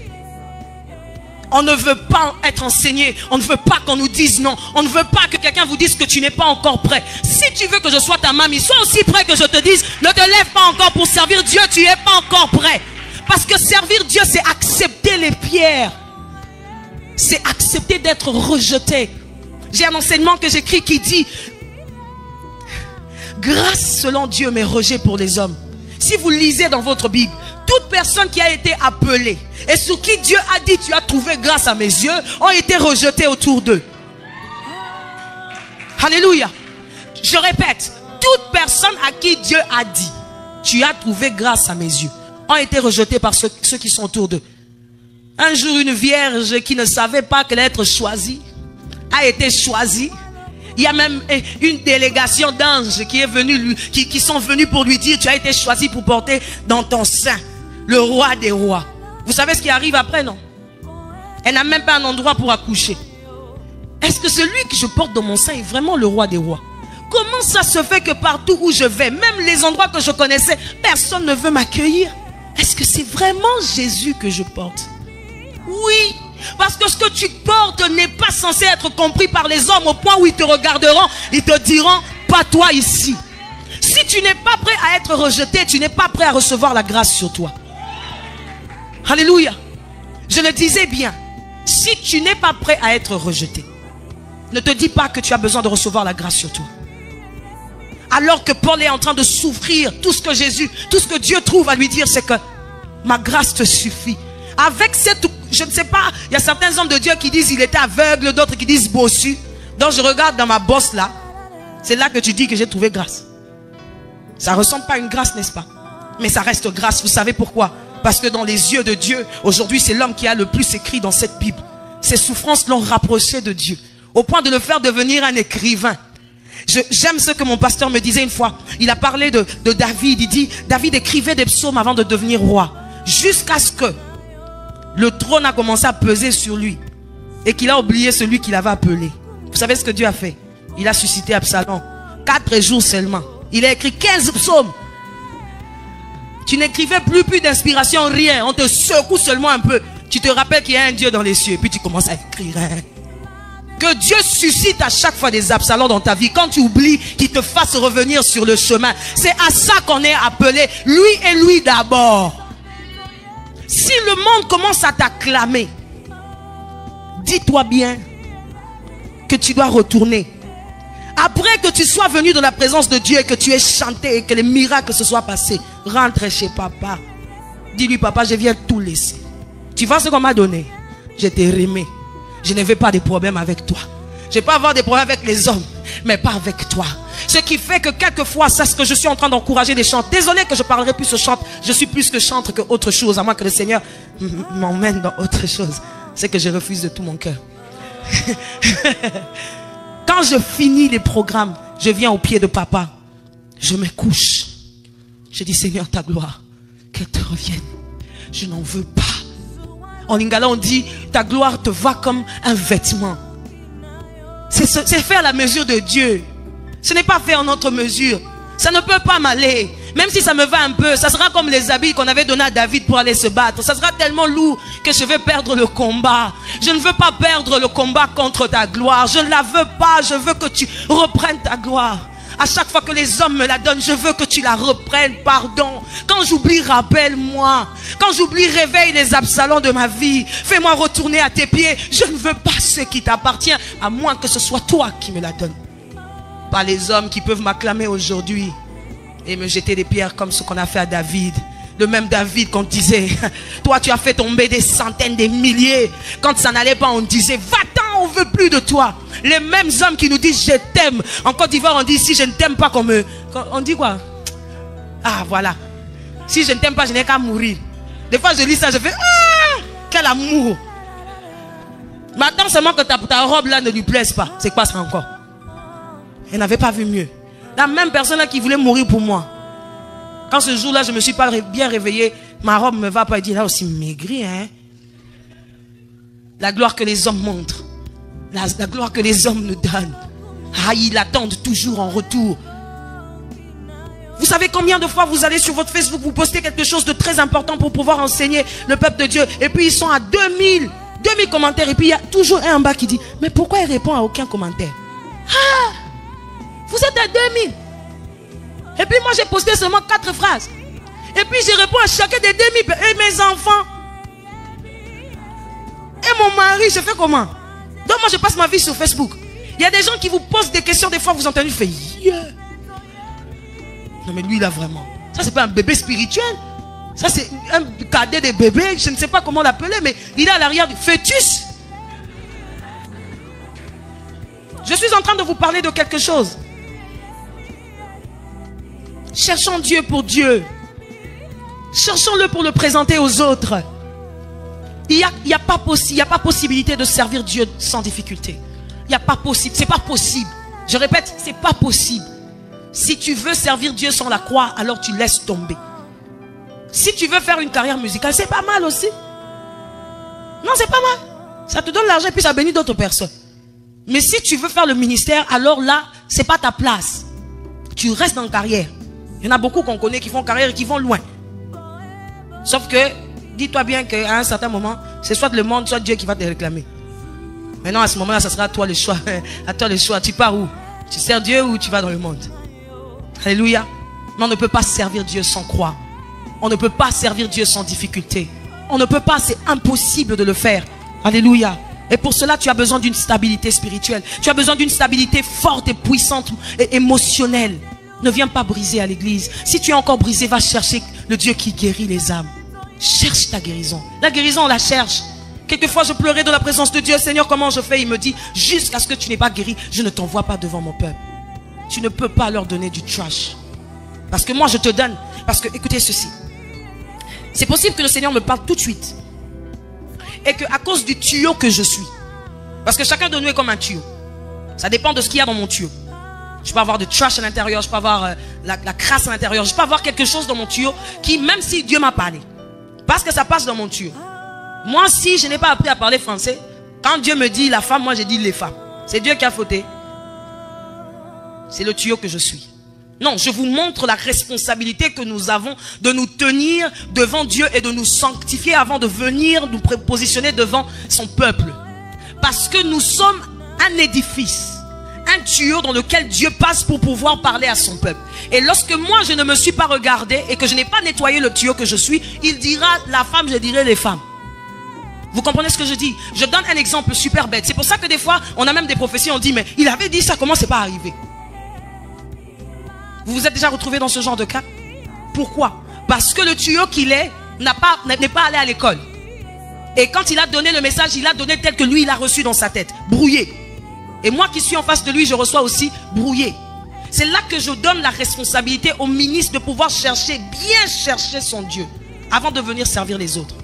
On ne veut pas être enseigné. On ne veut pas qu'on nous dise non. On ne veut pas que quelqu'un vous dise que tu n'es pas encore prêt. Si tu veux que je sois ta mamie, sois aussi prêt que je te dise, ne te lève pas encore pour servir Dieu, tu n'es pas encore prêt. Parce que servir Dieu, c'est accepter les pierres. C'est accepter d'être rejeté. J'ai un enseignement que j'écris qui dit, grâce selon Dieu, mais rejet pour les hommes. Si vous lisez dans votre Bible, toute personne qui a été appelée et sur qui Dieu a dit, tu as trouvé grâce à mes yeux, ont été rejetés autour d'eux. Alléluia. Je répète, toute personne à qui Dieu a dit, tu as trouvé grâce à mes yeux, ont été rejetés par ceux qui sont autour d'eux. Un jour, une vierge qui ne savait pas qu'elle allait être choisie, a été choisie. Il y a même une délégation d'anges qui est venue, qui sont venus pour lui dire, tu as été choisi pour porter dans ton sein le roi des rois. Vous savez ce qui arrive après, non? Elle n'a même pas un endroit pour accoucher. Est-ce que celui que je porte dans mon sein est vraiment le roi des rois? Comment ça se fait que partout où je vais, même les endroits que je connaissais, personne ne veut m'accueillir? Est-ce que c'est vraiment Jésus que je porte? Oui, parce que ce que tu portes n'est pas censé être compris par les hommes au point où ils te regarderont, ils te diront, pas toi ici. Si tu n'es pas prêt à être rejeté, tu n'es pas prêt à recevoir la grâce sur toi. Alléluia. Je le disais bien, si tu n'es pas prêt à être rejeté, ne te dis pas que tu as besoin de recevoir la grâce sur toi. Alors que Paul est en train de souffrir, tout ce que Dieu trouve à lui dire, c'est que ma grâce te suffit. Avec cette, je ne sais pas, il y a certains hommes de Dieu qui disent il était aveugle, d'autres qui disent bossu. Donc je regarde dans ma bosse là, c'est là que tu dis que j'ai trouvé grâce. Ça ressemble pas à une grâce, n'est-ce pas? Mais ça reste grâce, vous savez pourquoi? Parce que dans les yeux de Dieu, aujourd'hui c'est l'homme qui a le plus écrit dans cette Bible. Ses souffrances l'ont rapproché de Dieu, au point de le faire devenir un écrivain. J'aime ce que mon pasteur me disait une fois. Il a parlé de David, il dit, David écrivait des psaumes avant de devenir roi. Jusqu'à ce que le trône a commencé à peser sur lui et qu'il a oublié celui qu'il avait appelé. Vous savez ce que Dieu a fait? Il a suscité Absalom. 4 jours seulement. Il a écrit 15 psaumes. Tu n'écrivais plus d'inspiration, rien. On te secoue seulement un peu. Tu te rappelles qu'il y a un Dieu dans les cieux et puis tu commences à écrire. Que Dieu suscite à chaque fois des Absaloms dans ta vie. Quand tu oublies qu'il te fasse revenir sur le chemin. C'est à ça qu'on est appelé. Lui et lui d'abord. Si le monde commence à t'acclamer, dis-toi bien que tu dois retourner. Après que tu sois venu dans la présence de Dieu et que tu aies chanté et que les miracles se soient passés, rentre chez papa. Dis-lui, papa, je viens tout laisser. Tu vois ce qu'on m'a donné? Je t'ai aimé. Je ne veux pas de problème avec toi. Je ne vais pas avoir des problèmes avec les hommes, mais pas avec toi. Ce qui fait que quelquefois, c'est ce que je suis en train d'encourager les chants. Désolé que je parlerai plus ce chant. Je suis plus que chantre que autre chose, à moins que le Seigneur m'emmène dans autre chose. C'est que je refuse de tout mon cœur. Quand je finis les programmes, je viens au pied de papa. Je me couche. Je dis, Seigneur, ta gloire, qu'elle te revienne. Je n'en veux pas. En lingala, on dit, ta gloire te va comme un vêtement. C'est faire la mesure de Dieu. Ce n'est pas fait en notre mesure. Ça ne peut pas m'aller. Même si ça me va un peu, ça sera comme les habits qu'on avait donnés à David pour aller se battre. Ça sera tellement lourd que je vais perdre le combat. Je ne veux pas perdre le combat contre ta gloire. Je ne la veux pas. Je veux que tu reprennes ta gloire. À chaque fois que les hommes me la donnent, je veux que tu la reprennes, pardon. Quand j'oublie, rappelle-moi. Quand j'oublie, réveille les Absaloms de ma vie. Fais-moi retourner à tes pieds. Je ne veux pas ce qui t'appartient, à moins que ce soit toi qui me la donnes. Pas les hommes qui peuvent m'acclamer aujourd'hui et me jeter des pierres comme ce qu'on a fait à David. Le même David qu'on disait, toi tu as fait tomber des centaines, des milliers. Quand ça n'allait pas, on disait, va-t'en, on veut plus de toi. Les mêmes hommes qui nous disent, je t'aime. En Côte d'Ivoire, on dit, si je ne t'aime pas comme eux. On dit quoi? Ah, voilà. Si je ne t'aime pas, je n'ai qu'à mourir. Des fois, je lis ça, je fais, ah, quel amour. Maintenant seulement que ta robe là ne lui plaise pas. C'est quoi ça encore? Elle n'avait pas vu mieux. La même personne là qui voulait mourir pour moi. Quand ce jour-là, je ne me suis pas bien réveillé, ma robe ne me va pas. Elle dit, là aussi maigri, hein. La gloire que les hommes montrent. La gloire que les hommes nous donnent. Ah, ils l'attendent toujours en retour. Vous savez combien de fois vous allez sur votre Facebook, vous postez quelque chose de très important pour pouvoir enseigner le peuple de Dieu. Et puis ils sont à 2000 commentaires. Et puis il y a toujours un en bas qui dit, mais pourquoi il répond à aucun commentaire? Ah, vous êtes à 2000. Et puis moi j'ai posté seulement 4 phrases. Et puis je réponds à chacun des 2000. Et mes enfants. Et mon mari, je fais comment? Donc moi je passe ma vie sur Facebook. Il y a des gens qui vous posent des questions. Des fois vous entendez, fait yeah. Non mais lui là vraiment. Ça c'est pas un bébé spirituel. Ça c'est un cadet des bébés. Je ne sais pas comment l'appeler. Mais il est à l'arrière du fœtus. Je suis en train de vous parler de quelque chose. Cherchons Dieu pour Dieu. Cherchons-le pour le présenter aux autres. Il n'y a pas possibilité de servir Dieu sans difficulté. Il n'y a pas possible. C'est pas possible. Je répète, c'est pas possible. Si tu veux servir Dieu sans la croix, alors tu laisses tomber. Si tu veux faire une carrière musicale, c'est pas mal aussi. Non, c'est pas mal. Ça te donne l'argent et puis ça bénit d'autres personnes. Mais si tu veux faire le ministère, alors là, c'est pas ta place. Tu restes dans la carrière. Il y en a beaucoup qu'on connaît qui font carrière et qui vont loin. Sauf que, dis-toi bien qu'à un certain moment, c'est soit le monde, soit Dieu qui va te réclamer. Maintenant, à ce moment-là, ça sera à toi le choix. À toi le choix. Tu pars où? Tu sers Dieu ou tu vas dans le monde? Alléluia. Mais on ne peut pas servir Dieu sans croix. On ne peut pas servir Dieu sans difficulté. On ne peut pas, c'est impossible de le faire. Alléluia. Et pour cela, tu as besoin d'une stabilité spirituelle. Tu as besoin d'une stabilité forte et puissante et émotionnelle. Ne viens pas briser à l'église. Si tu es encore brisé, va chercher le Dieu qui guérit les âmes. Cherche ta guérison. La guérison, on la cherche. Quelquefois, je pleurais dans la présence de Dieu. Seigneur, comment je fais? Il me dit, jusqu'à ce que tu n'aies pas guéri, je ne t'envoie pas devant mon peuple. Tu ne peux pas leur donner du trash. Parce que moi, je te donne. Parce que, écoutez ceci. C'est possible que le Seigneur me parle tout de suite. Et qu'à cause du tuyau que je suis. Parce que chacun de nous est comme un tuyau. Ça dépend de ce qu'il y a dans mon tuyau. Je peux avoir de trash à l'intérieur. Je peux avoir la crasse à l'intérieur. Je peux avoir quelque chose dans mon tuyau qui, même si Dieu m'a parlé, parce que ça passe dans mon tuyau. Moi, si je n'ai pas appris à parler français, quand Dieu me dit la femme, moi j'ai dit les femmes. C'est Dieu qui a fauté. C'est le tuyau que je suis. Non, je vous montre la responsabilité que nous avons de nous tenir devant Dieu et de nous sanctifier avant de venir nous positionner devant son peuple. Parce que nous sommes un édifice, un tuyau dans lequel Dieu passe pour pouvoir parler à son peuple. Et lorsque moi je ne me suis pas regardé et que je n'ai pas nettoyé le tuyau que je suis, il dira la femme, je dirai les femmes. Vous comprenez ce que je dis? Je donne un exemple super bête. C'est pour ça que des fois, on a même des prophéties, on dit, mais il avait dit ça, comment c'est pas arrivé? Vous vous êtes déjà retrouvé dans ce genre de cas? Pourquoi? Parce que le tuyau qu'il est n'est pas allé à l'école. Et quand il a donné le message, il a donné tel que lui, il a reçu dans sa tête. Brouillé. Et moi qui suis en face de lui, je reçois aussi brouillé. C'est là que je donne la responsabilité au ministre de pouvoir chercher, bien chercher son Dieu, avant de venir servir les autres.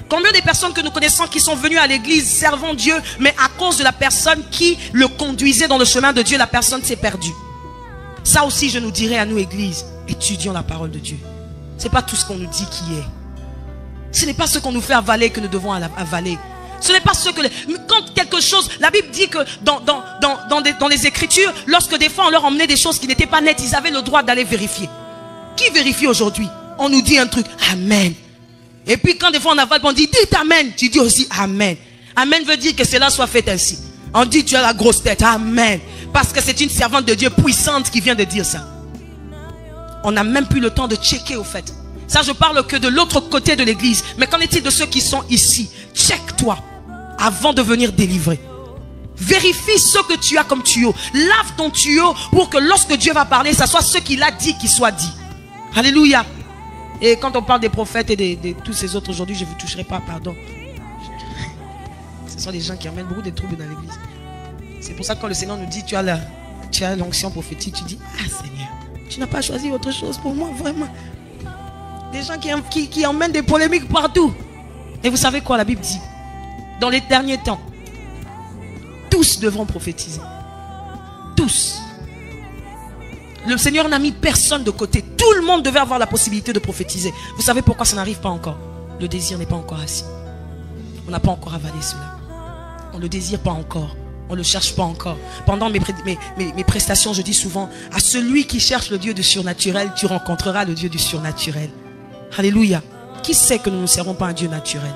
Combien de personnes que nous connaissons qui sont venues à l'église servant Dieu, mais à cause de la personne qui le conduisait dans le chemin de Dieu, la personne s'est perdue. Ça aussi, je nous dirais à nous, église, étudions la parole de Dieu. Ce n'est pas tout ce qu'on nous dit qui est. Ce n'est pas ce qu'on nous fait avaler que nous devons avaler. Ce n'est pas ce que... Quand quelque chose... La Bible dit que dans les Écritures, lorsque des fois on leur emmenait des choses qui n'étaient pas nettes, ils avaient le droit d'aller vérifier. Qui vérifie aujourd'hui? On nous dit un truc, Amen. Et puis quand des fois on avale, on dit, dites Amen. Tu dis aussi Amen. Amen veut dire que cela soit fait ainsi. On dit, tu as la grosse tête, Amen. Parce que c'est une servante de Dieu puissante qui vient de dire ça. On n'a même plus le temps de checker au fait. Ça, je parle que de l'autre côté de l'église. Mais qu'en est-il de ceux qui sont ici? Check-toi avant de venir délivrer. Vérifie ce que tu as comme tuyau. Lave ton tuyau pour que lorsque Dieu va parler, ça soit ce qu'il a dit qui soit dit. Alléluia. Et quand on parle des prophètes et de tous ces autres aujourd'hui, je ne vous toucherai pas, pardon. Ce sont des gens qui amènent beaucoup de troubles dans l'église. C'est pour ça que quand le Seigneur nous dit, tu as l'onction prophétique, tu dis, ah Seigneur, tu n'as pas choisi autre chose pour moi, vraiment. Des gens qui emmènent des polémiques partout. Et vous savez quoi, la Bible dit? Dans les derniers temps, tous devront prophétiser. Tous. Le Seigneur n'a mis personne de côté. Tout le monde devait avoir la possibilité de prophétiser. Vous savez pourquoi ça n'arrive pas encore? Le désir n'est pas encore assis. On n'a pas encore avalé cela. On ne le désire pas encore. On ne le cherche pas encore. Pendant mes prestations, je dis souvent, à celui qui cherche le Dieu du surnaturel, tu rencontreras le Dieu du surnaturel. Alléluia. Qui sait que nous ne servons pas un Dieu naturel?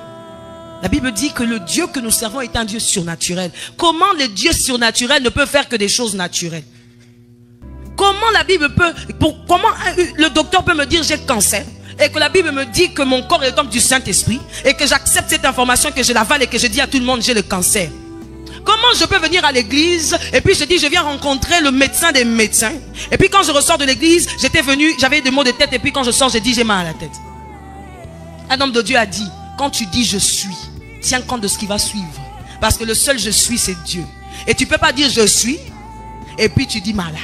La Bible dit que le Dieu que nous servons est un Dieu surnaturel. Comment le Dieu surnaturel ne peut faire que des choses naturelles? Comment la Bible peut... comment le docteur peut me dire j'ai cancer et que la Bible me dit que mon corps est comme du Saint-Esprit et que j'accepte cette information, que je l'avale et que je dis à tout le monde j'ai le cancer? Comment je peux venir à l'église et puis je dis je viens rencontrer le médecin des médecins et puis quand je ressors de l'église, j'étais venu, j'avais des maux de tête et puis quand je sors, j'ai dit j'ai mal à la tête. Un homme de Dieu a dit, quand tu dis je suis, tiens compte de ce qui va suivre. Parce que le seul je suis, c'est Dieu. Et tu ne peux pas dire je suis et puis tu dis malade.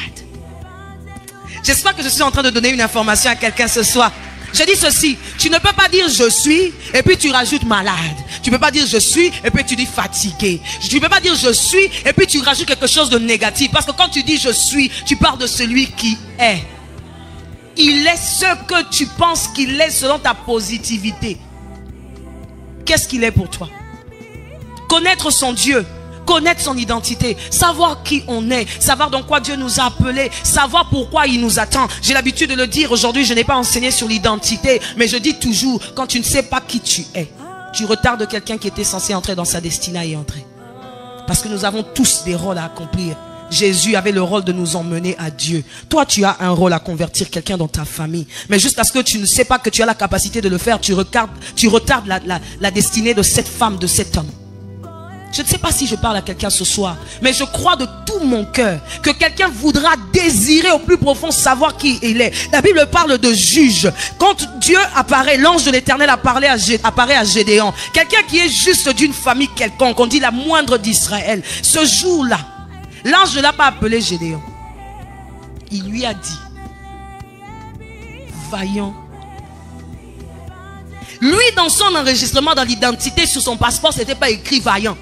J'espère que je suis en train de donner une information à quelqu'un ce soir. Je dis ceci, tu ne peux pas dire je suis et puis tu rajoutes malade. Tu ne peux pas dire je suis et puis tu dis fatigué. Tu ne peux pas dire je suis et puis tu rajoutes quelque chose de négatif. Parce que quand tu dis je suis, tu parles de celui qui est. Il est ce que tu penses qu'il est selon ta positivité. Qu'est-ce qu'il est pour toi? Connaître son Dieu, connaître son identité, savoir qui on est, savoir dans quoi Dieu nous a appelés, savoir pourquoi il nous attend. J'ai l'habitude de le dire, aujourd'hui je n'ai pas enseigné sur l'identité, mais je dis toujours, quand tu ne sais pas qui tu es, tu retardes quelqu'un qui était censé entrer dans sa destinée à y entrer. Parce que nous avons tous des rôles à accomplir. Jésus avait le rôle de nous emmener à Dieu. Toi, tu as un rôle à convertir quelqu'un dans ta famille. Mais juste parce que tu ne sais pas que tu as la capacité de le faire, tu retardes la destinée de cette femme, de cet homme. Je ne sais pas si je parle à quelqu'un ce soir, mais je crois de tout mon cœur que quelqu'un voudra désirer au plus profond savoir qui il est. La Bible parle de juge. Quand Dieu apparaît, l'ange de l'Éternel apparaît à Gédéon. Quelqu'un qui est juste d'une famille quelconque, on dit la moindre d'Israël. Ce jour-là, l'ange ne l'a pas appelé Gédéon. Il lui a dit, vaillant. Lui, dans son enregistrement, dans l'identité, sur son passeport, c'était pas écrit vaillant.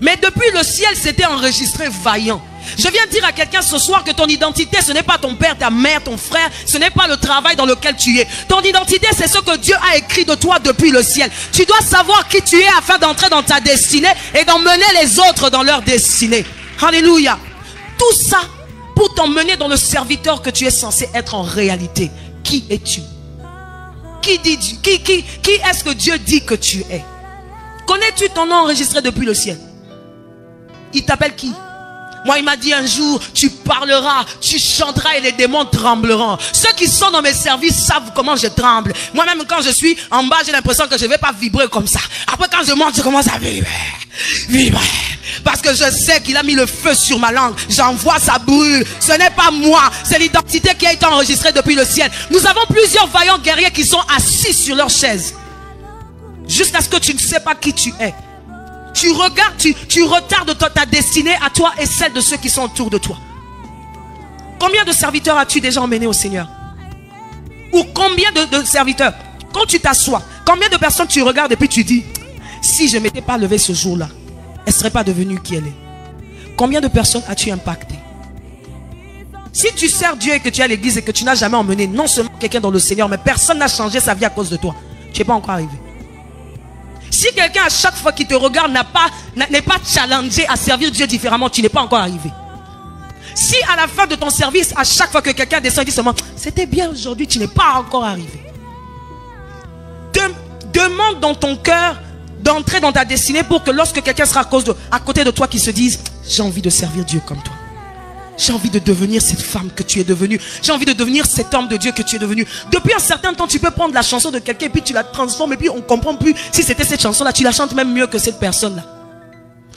Mais depuis le ciel, c'était enregistré vaillant. Je viens dire à quelqu'un ce soir que ton identité, ce n'est pas ton père, ta mère, ton frère. Ce n'est pas le travail dans lequel tu es. Ton identité, c'est ce que Dieu a écrit de toi depuis le ciel. Tu dois savoir qui tu es afin d'entrer dans ta destinée et d'emmener les autres dans leur destinée. Alléluia. Tout ça pour t'emmener dans le serviteur que tu es censé être en réalité. Qui es-tu? Qui est-ce que Dieu dit que tu es? Connais-tu ton nom enregistré depuis le ciel? Il t'appelle qui? Moi, il m'a dit un jour, tu parleras, tu chanteras et les démons trembleront. Ceux qui sont dans mes services savent comment je tremble. Moi-même, quand je suis en bas, j'ai l'impression que je ne vais pas vibrer comme ça. Après, quand je monte, je commence à vibrer. Parce que je sais qu'il a mis le feu sur ma langue. J'envoie, ça brûle. Ce n'est pas moi, c'est l'identité qui a été enregistrée depuis le ciel. Nous avons plusieurs vaillants guerriers qui sont assis sur leur chaise. Jusqu'à ce que tu ne sais pas qui tu es. Tu regardes, tu retardes ta destinée à toi et celle de ceux qui sont autour de toi. Combien de serviteurs as-tu déjà emmenés au Seigneur? Ou combien de serviteurs? Quand tu t'assois, combien de personnes tu regardes et puis tu dis, si je ne m'étais pas levé ce jour-là, elle ne serait pas devenue qui elle est? Combien de personnes as-tu impacté? Si tu sers Dieu et que tu es à l'église et que tu n'as jamais emmené non seulement quelqu'un dans le Seigneur, mais personne n'a changé sa vie à cause de toi, tu n'es pas encore arrivé. Si quelqu'un à chaque fois qu'il te regarde n'est pas challengé à servir Dieu différemment, tu n'es pas encore arrivé. Si à la fin de ton service, à chaque fois que quelqu'un descend, dit seulement, c'était bien aujourd'hui, tu n'es pas encore arrivé. Demande dans ton cœur d'entrer dans ta destinée pour que lorsque quelqu'un sera à côté de toi, qu'il se dise, j'ai envie de servir Dieu comme toi. J'ai envie de devenir cette femme que tu es devenue. J'ai envie de devenir cet homme de Dieu que tu es devenu. Depuis un certain temps, tu peux prendre la chanson de quelqu'un et puis tu la transformes et puis on ne comprend plus si c'était cette chanson-là. Tu la chantes même mieux que cette personne-là.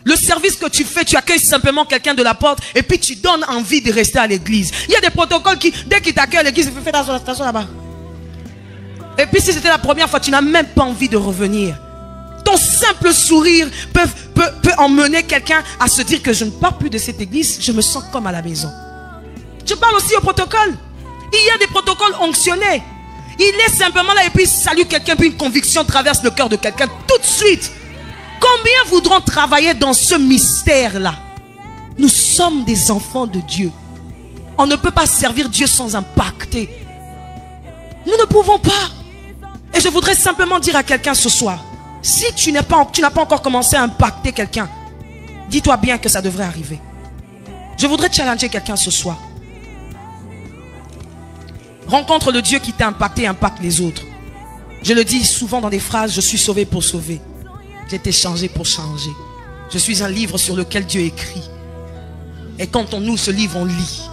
Le service que tu fais, tu accueilles simplement quelqu'un de la porte et puis tu donnes envie de rester à l'église. Il y a des protocoles qui, dès qu'ils t'accueillent à l'église, ils font ta station là-bas. Et puis si c'était la première fois, tu n'as même pas envie de revenir. Ton simple sourire peut emmener quelqu'un à se dire que je ne pars plus de cette église, je me sens comme à la maison. Je parle aussi au protocole. Il y a des protocoles onctionnés. Il est simplement là et puis il salue quelqu'un, puis une conviction traverse le cœur de quelqu'un tout de suite. Combien voudront travailler dans ce mystère-là? Nous sommes des enfants de Dieu. On ne peut pas servir Dieu sans impacter. Nous ne pouvons pas. Et je voudrais simplement dire à quelqu'un ce soir, si tu n'as pas encore commencé à impacter quelqu'un, dis-toi bien que ça devrait arriver. Je voudrais challenger quelqu'un ce soir. Rencontre le Dieu qui t'a impacté et impacte les autres. Je le dis souvent dans des phrases, je suis sauvé pour sauver. J'ai été changé pour changer. Je suis un livre sur lequel Dieu écrit. Et quand on ouvre ce livre, on lit.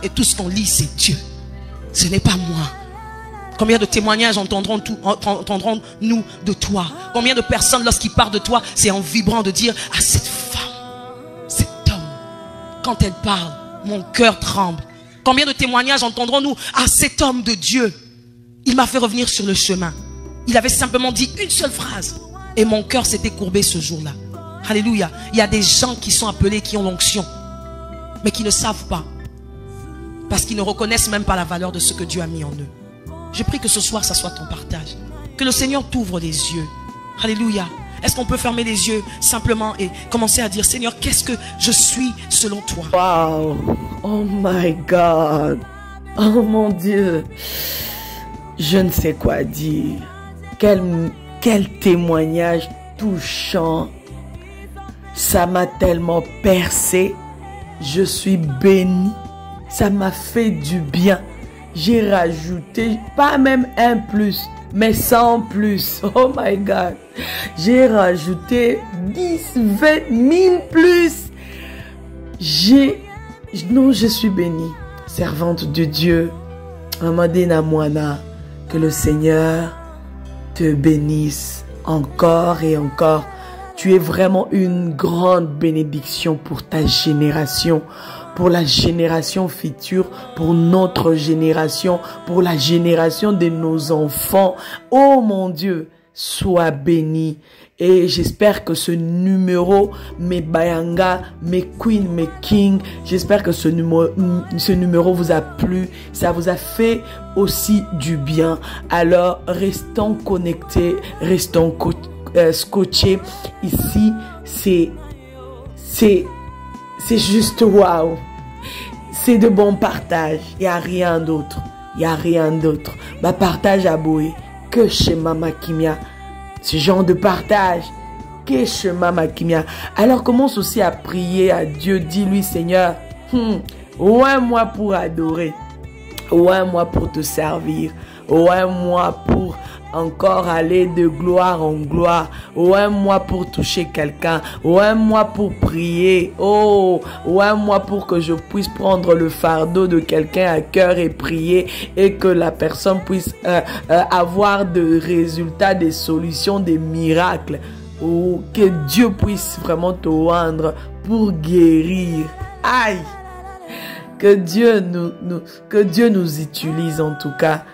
Et tout ce qu'on lit, c'est Dieu. Ce n'est pas moi. Combien de témoignages entendrons-nous de toi? Combien de personnes, lorsqu'ils parlent de toi, c'est en vibrant de dire, ah, cette femme, cet homme, quand elle parle, mon cœur tremble. Combien de témoignages entendrons-nous? Ah, cet homme de Dieu, il m'a fait revenir sur le chemin. Il avait simplement dit une seule phrase. Et mon cœur s'était courbé ce jour-là. Alléluia. Il y a des gens qui sont appelés, qui ont l'onction, mais qui ne savent pas. Parce qu'ils ne reconnaissent même pas la valeur de ce que Dieu a mis en eux. Je prie que ce soir, ça soit ton partage. Que le Seigneur t'ouvre les yeux. Alléluia. Est-ce qu'on peut fermer les yeux simplement et commencer à dire, Seigneur, qu'est-ce que je suis selon toi? Wow. Oh my God. Oh mon Dieu. Je ne sais quoi dire. Quel témoignage touchant. Ça m'a tellement percé. Je suis béni. Ça m'a fait du bien. J'ai rajouté, pas même un plus, mais 100 plus. Oh my God. J'ai rajouté 10, 20 000 plus. Non, je suis bénie. Servante de Dieu. Amadena Moana. Que le Seigneur te bénisse encore et encore. Tu es vraiment une grande bénédiction pour ta génération, pour la génération future, pour notre génération, pour la génération de nos enfants. Oh mon Dieu, sois béni. Et j'espère que ce numéro, mes Bayanga, mes Queen, mes King, j'espère que ce numéro vous a plu. Ça vous a fait aussi du bien. Alors, restons connectés, restons scotchés. Ici, c'est juste waouh. C'est de bons partages. Il n'y a rien d'autre. Il n'y a rien d'autre. Ma partage à Boé. Que chez Mama Kimia. Ce genre de partage. Que chez Mama Kimia. Alors commence aussi à prier à Dieu. Dis-lui, Seigneur, ouais, moi pour adorer. Ouais, moi pour te servir. Ouais, moi pour encore aller de gloire en gloire. Ouais, moi pour toucher quelqu'un. Ouais, moi pour prier. Oh, ouais, moi pour que je puisse prendre le fardeau de quelqu'un à cœur et prier et que la personne puisse avoir des résultats, des solutions, des miracles. Oh, que Dieu puisse vraiment te rendre pour guérir. Aïe! Que Dieu nous utilise en tout cas.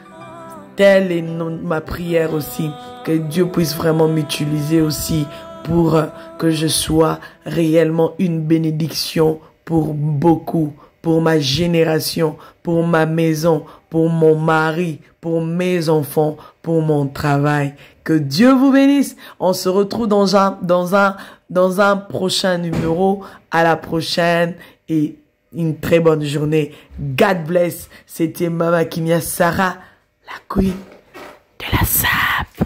Telle est ma prière aussi. Que Dieu puisse vraiment m'utiliser aussi pour que je sois réellement une bénédiction pour beaucoup, pour ma génération, pour ma maison, pour mon mari, pour mes enfants, pour mon travail. Que Dieu vous bénisse. On se retrouve dans un prochain numéro. À la prochaine et une très bonne journée. God bless. C'était Mama Kimia Sarah, la queen de la SAP.